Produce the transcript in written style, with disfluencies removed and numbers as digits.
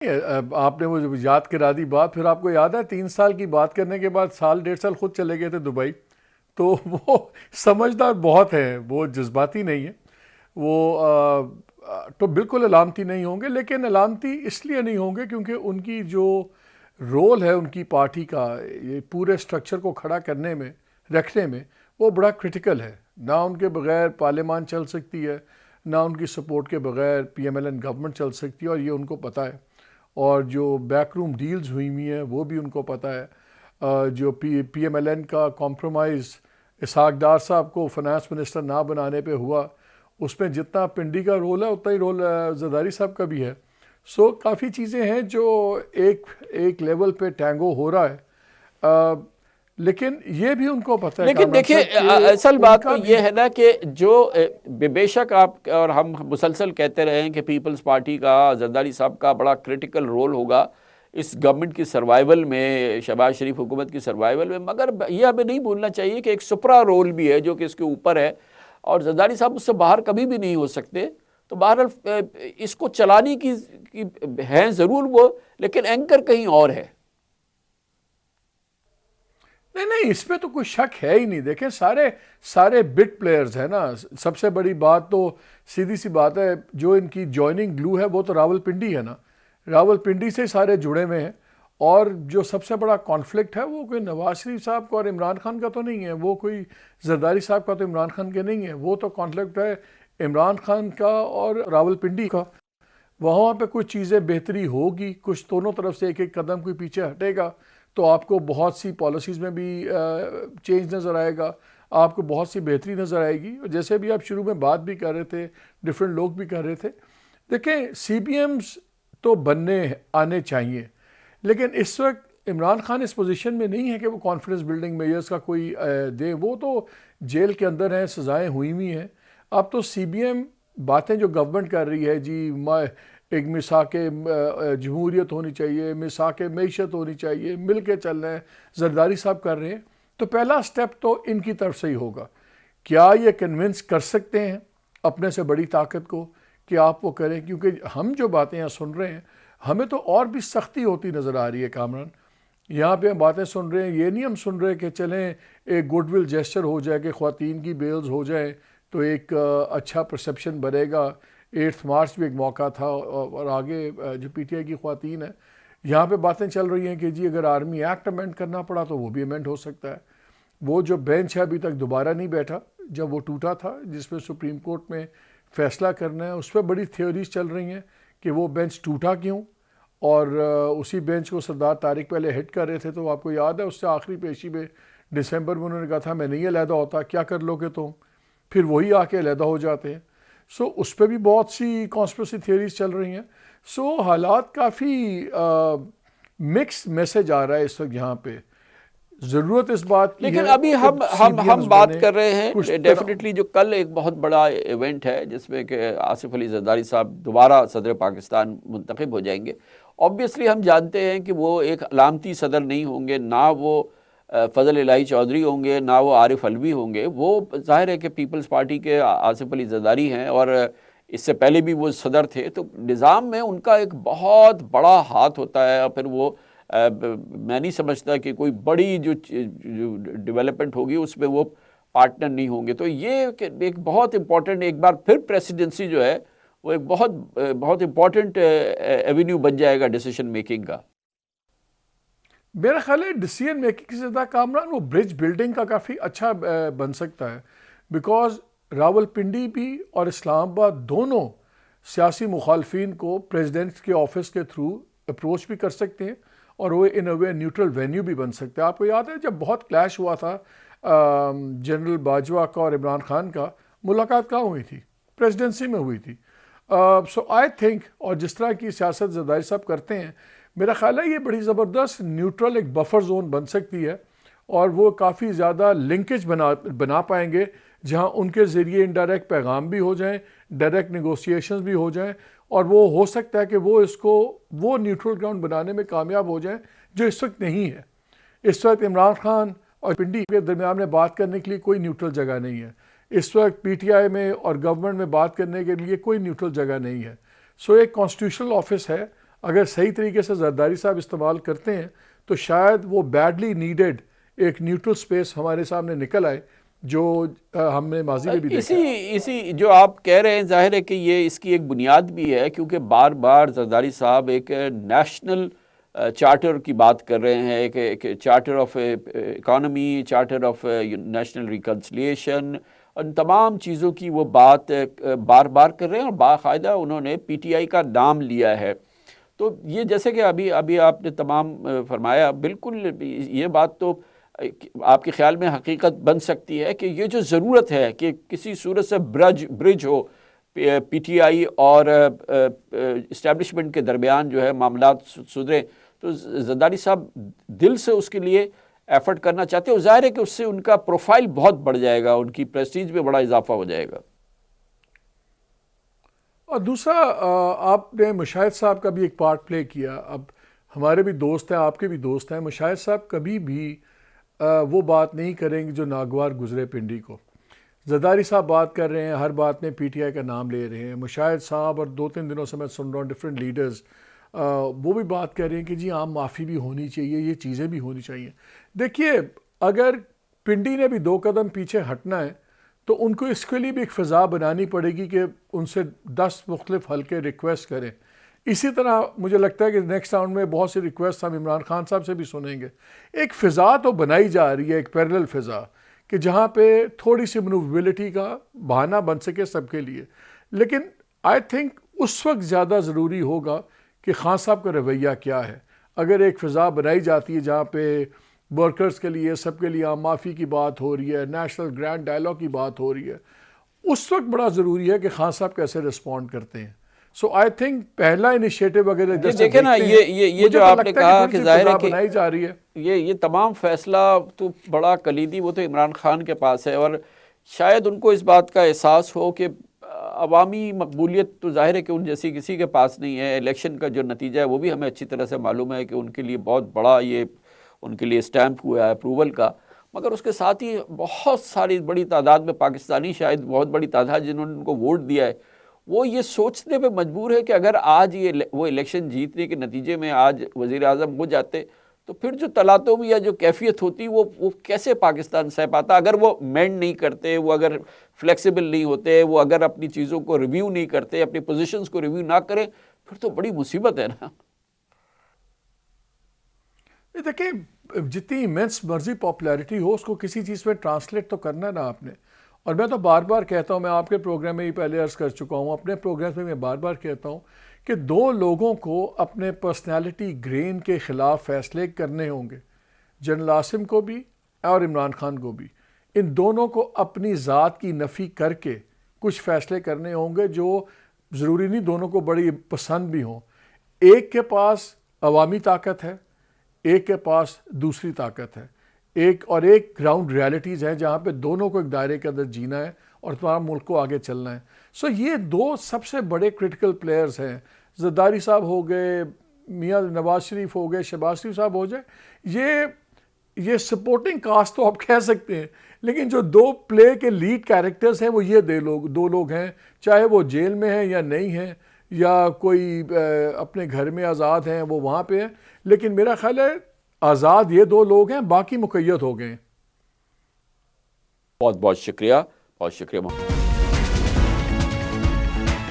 آپ نے وہ یاد کرا دی بات، پھر آپ کو یاد ہے 3 سال کی بات کرنے کے بعد سال 1.5 سال خود چلے گئے تھے دبئی. تو وہ سمجھدار بہت ہیں، وہ جذباتی نہیں ہیں. وہ تو بالکل علامتی نہیں ہوں گے، لیکن علامتی اس لیے نہیں ہوں گے کیونکہ ان کی جو رول ہے ان کی پارٹی کا یہ پورے سٹرکچر کو کھڑا کرنے میں، رکھنے میں، وہ بڑا کرٹیکل ہے. نہ ان کے بغیر پارلیمان چل سکتی ہے، نہ ان کی سپورٹ کے بغیر P M L N government چل سکتی ہے، اور یہ ان کو پتہ ہے. اور جو بیک روم ڈیلز ہوئی ہوئی ہیں وہ بھی ان کو پتہ ہے. جو پی ایم ایل این کا کمپرومائز اسحاق ڈار صاحب کو فنانس منسٹر نہ بنانے پہ ہوا، اس میں جتنا پنڈی کا رول ہے اتنا ہی رول زرداری صاحب کا بھی ہے. سو کافی چیزیں ہیں جو ایک لیول پہ ٹینگو ہو رہا ہے. لیکن یہ بھی ان کو پتہ ہے. لیکن دیکھیے اصل بات تو یہ ہے نا کہ جو بے شک آپ اور ہم مسلسل کہتے رہے ہیں کہ پیپلز پارٹی کا، زرداری صاحب کا بڑا کرٹیکل رول ہوگا اس گورنمنٹ کی سروائیول میں، شہباز شریف حکومت کی سروائیول میں، مگر یہ ہمیں نہیں بھولنا چاہیے کہ ایک سپرا رول بھی ہے جو کہ اس کے اوپر ہے، اور زرداری صاحب اس سے باہر کبھی بھی نہیں ہو سکتے. تو بہرحال اس کو چلانے کی ہیں ضرور وہ، لیکن اینکر کہیں اور ہے. نہیں اس پہ تو کوئی شک ہے ہی نہیں. دیکھیں سارے بٹ پلیئرز ہیں نا. سب سے بڑی بات تو سیدھی سی بات ہے، جو ان کی جوائننگ گلو ہے وہ تو راول پنڈی ہے نا. راول پنڈی سے سارے جڑے ہوئے ہیں. اور جو سب سے بڑا کانفلکٹ ہے وہ کوئی نواز شریف صاحب کا اور عمران خان کا تو نہیں ہے، وہ کوئی زرداری صاحب کا تو عمران خان کے نہیں ہے. وہ تو کانفلکٹ ہے عمران خان کا اور راول پنڈی کا. وہاں پہ کچھ چیزیں بہتری ہوگی، کچھ دونوں طرف سے ایک ایک قدم کوئی پیچھے ہٹے گا تو آپ کو بہت سی پالیسیز میں بھی چینج نظر آئے گا، آپ کو بہت سی بہتری نظر آئے گی. جیسے بھی آپ شروع میں بات بھی کر رہے تھے، ڈیفرنٹ لوگ بھی کر رہے تھے. دیکھیں سی بی ایمز تو بننے آنے چاہیے، لیکن اس وقت عمران خان اس پوزیشن میں نہیں ہے کہ وہ کانفیڈنس بلڈنگ میئرز کا کوئی دے. وہ تو جیل کے اندر ہیں، سزائیں ہوئی ہوئی ہیں. اب تو سی بی ایم باتیں جو گورنمنٹ کر رہی ہے، جی ایک مساق جمہوریت ہونی چاہیے، مساق معیشت ہونی چاہیے، مل کے چل رہے ہیں، زرداری صاحب کر رہے ہیں. تو پہلا سٹیپ تو ان کی طرف سے ہی ہوگا. کیا یہ کنونس کر سکتے ہیں اپنے سے بڑی طاقت کو کہ آپ وہ کریں؟ کیونکہ ہم جو باتیں یہاں سن رہے ہیں ہمیں تو اور بھی سختی ہوتی نظر آ رہی ہے کامران. یہاں پہ ہم باتیں سن رہے ہیں، یہ نہیں ہم سن رہے کہ چلیں ایک گڈ ول جیسچر ہو جائے کہ خواتین کی بیلز ہو جائیں تو ایک اچھا پرسیپشن بنے گا. 8 مارچ بھی ایک موقع تھا، اور آگے جو پی ٹی آئی کی خواتین ہیں یہاں پہ باتیں چل رہی ہیں کہ جی اگر آرمی ایکٹ امینڈ کرنا پڑا تو وہ بھی امینڈ ہو سکتا ہے. وہ جو بینچ ہے ابھی تک دوبارہ نہیں بیٹھا، جب وہ ٹوٹا تھا جس میں سپریم کورٹ میں فیصلہ کرنا ہے، اس پہ بڑی تھیوریز چل رہی ہیں کہ وہ بینچ ٹوٹا کیوں. اور اسی بینچ کو سردار طارق پہلے ہٹ کر رہے تھے، تو آپ کو یاد ہے اس سے آخری پیشی میں دسمبر میں انہوں نے کہا تھا میں نہیں علیحدہ ہوتا، کیا کر لو گے تم؟ پھر وہی آ کے علیحدہ ہو جاتے ہیں. سو اس پہ بھی بہت سی کانسپریسی تھیوریز چل رہی ہیں. سو حالات کافی مکس میسج آ رہا ہے اس وقت یہاں پہ. ضرورت اس بات کی ہے، لیکن ابھی ہم بات کر رہے ہیں ڈیفینیٹلی جو کل ایک بہت بڑا ایونٹ ہے جس میں کہ آصف علی زرداری صاحب دوبارہ صدر پاکستان منتخب ہو جائیں گے. آبویسلی ہم جانتے ہیں کہ وہ ایک علامتی صدر نہیں ہوں گے، نہ وہ فضل الہی چودھری ہوں گے، نہ وہ عارف علوی ہوں گے. وہ ظاہر ہے کہ پیپلز پارٹی کے آصف علی زرداری ہیں، اور اس سے پہلے بھی وہ صدر تھے، تو نظام میں ان کا ایک بہت بڑا ہاتھ ہوتا ہے. اور پھر وہ میں نہیں سمجھتا کہ کوئی بڑی جو ڈیولپمنٹ ہوگی اس میں وہ پارٹنر نہیں ہوں گے. تو یہ ایک بہت امپورٹنٹ، ایک بار پھر پریسیڈنسی جو ہے وہ ایک بہت امپورٹنٹ ایونیو بن جائے گا ڈیسیشن میکنگ کا. میرا خیال ہے ڈیسیجن میکنگ سے زیادہ کامران وہ برج بلڈنگ کا کافی اچھا بن سکتا ہے. بیکاز راول پنڈی بھی اور اسلام آباد دونوں سیاسی مخالفین کو پریزیڈنٹ کے آفس کے تھرو اپروچ بھی کر سکتے ہیں، اور وہ ان اے وے نیوٹرل وینیو بھی بن سکتے ہیں. آپ کو یاد ہے جب بہت کلیش ہوا تھا جنرل باجوہ کا اور عمران خان کا، ملاقات کہاں ہوئی تھی؟ پریزیڈنسی میں ہوئی تھی. سو آئی تھنک، اور جس طرح کی سیاست زرداری صاحب کرتے ہیں، میرا خیال ہے یہ بڑی زبردست نیوٹرل ایک بفر زون بن سکتی ہے، اور وہ کافی زیادہ لنکیج بنا پائیں گے جہاں ان کے ذریعے انڈائریکٹ پیغام بھی ہو جائیں، ڈائریکٹ نیگوسیشنز بھی ہو جائیں، اور وہ ہو سکتا ہے کہ وہ اس کو وہ نیوٹرل گراؤنڈ بنانے میں کامیاب ہو جائیں جو اس وقت نہیں ہے. اس وقت عمران خان اور پنڈی کے درمیان میں بات کرنے کے لیے کوئی نیوٹرل جگہ نہیں ہے. اس وقت پی ٹی آئی میں اور گورنمنٹ میں بات کرنے کے لیے کوئی نیوٹرل جگہ نہیں ہے. سو ایک کانسٹیٹیوشنل آفس ہے، اگر صحیح طریقے سے زرداری صاحب استعمال کرتے ہیں تو شاید وہ بیڈلی نیڈڈ ایک نیوٹرل سپیس ہمارے سامنے نکل آئے جو ہم نے ماضی میں بھی دیکھا ہے۔ اسی جو آپ کہہ رہے ہیں ظاہر ہے کہ یہ اس کی ایک بنیاد بھی ہے، کیونکہ بار بار زرداری صاحب ایک نیشنل چارٹر کی بات کر رہے ہیں، ایک charter of economy, charter of national reconciliation, ان تمام چیزوں کی وہ بات بار بار کر رہے ہیں، اور باقاعدہ انہوں نے پی ٹی آئی کا نام لیا ہے۔ تو یہ جیسے کہ ابھی آپ نے تمام فرمایا، بالکل یہ بات تو آپ کے خیال میں حقیقت بن سکتی ہے کہ یہ جو ضرورت ہے کہ کسی صورت سے برج ہو پی ٹی آئی اور اسٹیبلشمنٹ کے درمیان جو ہے معاملات سدھریں، تو زرداری صاحب دل سے اس کے لیے ایفرٹ کرنا چاہتے ہیں، اور ظاہر ہے کہ اس سے ان کا پروفائل بہت بڑھ جائے گا، ان کی پریسٹیج میں بڑا اضافہ ہو جائے گا۔ اور دوسرا آپ نے مشاہد صاحب کا بھی ایک پارٹ پلے کیا، اب ہمارے بھی دوست ہیں، آپ کے بھی دوست ہیں، مشاہد صاحب کبھی بھی وہ بات نہیں کریں گے جو ناگوار گزرے پنڈی کو۔ زرداری صاحب بات کر رہے ہیں، ہر بات میں پی ٹی آئی کا نام لے رہے ہیں، مشاہد صاحب اور 2-3 دنوں سے میں سن رہا ہوں ڈفرینٹ لیڈرز وہ بھی بات کر رہے ہیں کہ جی عام معافی بھی ہونی چاہیے، یہ چیزیں بھی ہونی چاہیے۔ دیکھیے اگر پنڈی نے بھی 2 قدم پیچھے ہٹنا ہے تو ان کو اس کے لیے بھی ایک فضا بنانی پڑے گی کہ ان سے 10 مختلف حلقے ریکویسٹ کریں۔ اسی طرح مجھے لگتا ہے کہ نیکسٹ راؤنڈ میں بہت سی ریکویسٹ ہم عمران خان صاحب سے بھی سنیں گے۔ ایک فضا تو بنائی جا رہی ہے، ایک پیرلل فضا، کہ جہاں پہ تھوڑی سی منوویبلٹی کا بہانہ بن سکے سب کے لیے۔ لیکن آئی تھنک اس وقت زیادہ ضروری ہوگا کہ خان صاحب کا رویہ کیا ہے۔ اگر ایک فضا بنائی جاتی ہے جہاں پہ ورکرز کے لیے، سب کے لیے عام معافی کی بات ہو رہی ہے، نیشنل گرینڈ ڈائلاگ کی بات ہو رہی ہے، اس وقت بڑا ضروری ہے کہ خان صاحب کیسے رسپونڈ کرتے ہیں۔ سو آئی تھنک پہلا انیشیٹو اگر دیکھیں نا، یہ جو آپ نے کہا کہ ظاہر ہے کہ بنائی جا رہی ہے، یہ تمام فیصلہ تو بڑا کلیدی وہ تو عمران خان کے پاس ہے، اور شاید ان کو اس بات کا احساس ہو کہ عوامی مقبولیت تو ظاہر ہے کہ ان جیسی کسی کے پاس نہیں ہے۔ الیکشن کا جو نتیجہ ہے وہ بھی ہمیں اچھی طرح سے معلوم ہے کہ ان کے لیے بہت بڑا یہ ان کے لیے اسٹیمپ ہوا ہے اپروول کا، مگر اس کے ساتھ ہی بہت ساری بڑی تعداد میں پاکستانی، شاید بہت بڑی تعداد جنہوں نے ان کو ووٹ دیا ہے، وہ یہ سوچنے پہ مجبور ہے کہ اگر آج وہ الیکشن جیتنے کے نتیجے میں آج وزیر اعظم ہو جاتے تو پھر جو تلاطم یا جو کیفیت ہوتی وہ کیسے پاکستان سہ پاتا۔ اگر وہ مینڈ نہیں کرتے، وہ اگر فلیکسیبل نہیں ہوتے، وہ اگر اپنی چیزوں کو ریویو نہیں کرتے، اپنی پوزیشنز کو ریویو نہ کریں، پھر تو بڑی مصیبت ہے نا۔ دیکھیں جتنی ایمنس مرضی پاپولیرٹی ہو، اس کو کسی چیز میں ٹرانسلیٹ تو کرنا ہے نا آپ نے۔ اور میں تو بار بار کہتا ہوں، میں آپ کے پروگرام میں ہی پہلے عرض کر چکا ہوں، اپنے پروگرام میں بار بار کہتا ہوں کہ 2 لوگوں کو اپنے پرسنالٹی گرین کے خلاف فیصلے کرنے ہوں گے، جنرل عاصم کو بھی اور عمران خان کو بھی۔ ان دونوں کو اپنی ذات کی نفی کر کے کچھ فیصلے کرنے ہوں گے جو ضروری نہیں دونوں کو بڑی پسند بھی ہوں۔ ایک کے پاس عوامی طاقت ہے، ایک کے پاس دوسری طاقت ہے، ایک گراؤنڈ ریالٹیز ہیں جہاں پہ دونوں کو ایک دائرے کے اندر جینا ہے اور تمام ملک کو آگے چلنا ہے۔ سو یہ 2 سب سے بڑے کرٹیکل پلیئرز ہیں۔ زرداری صاحب ہو گئے، میاں نواز شریف ہو گئے، شہباز شریف صاحب ہو جائے، یہ سپورٹنگ کاسٹ تو آپ کہہ سکتے ہیں، لیکن جو 2 پلے کے لیڈ کیریکٹرز ہیں وہ یہ 2 لوگ ہیں، چاہے وہ جیل میں ہیں یا نہیں ہیں، یا کوئی اپنے گھر میں آزاد ہیں وہ وہاں پہ ہیں، لیکن میرا خیال ہے آزاد یہ 2 لوگ ہیں، باقی مقید ہو گئے ہیں۔ بہت بہت شکریہ، بہت شکریہ محمد۔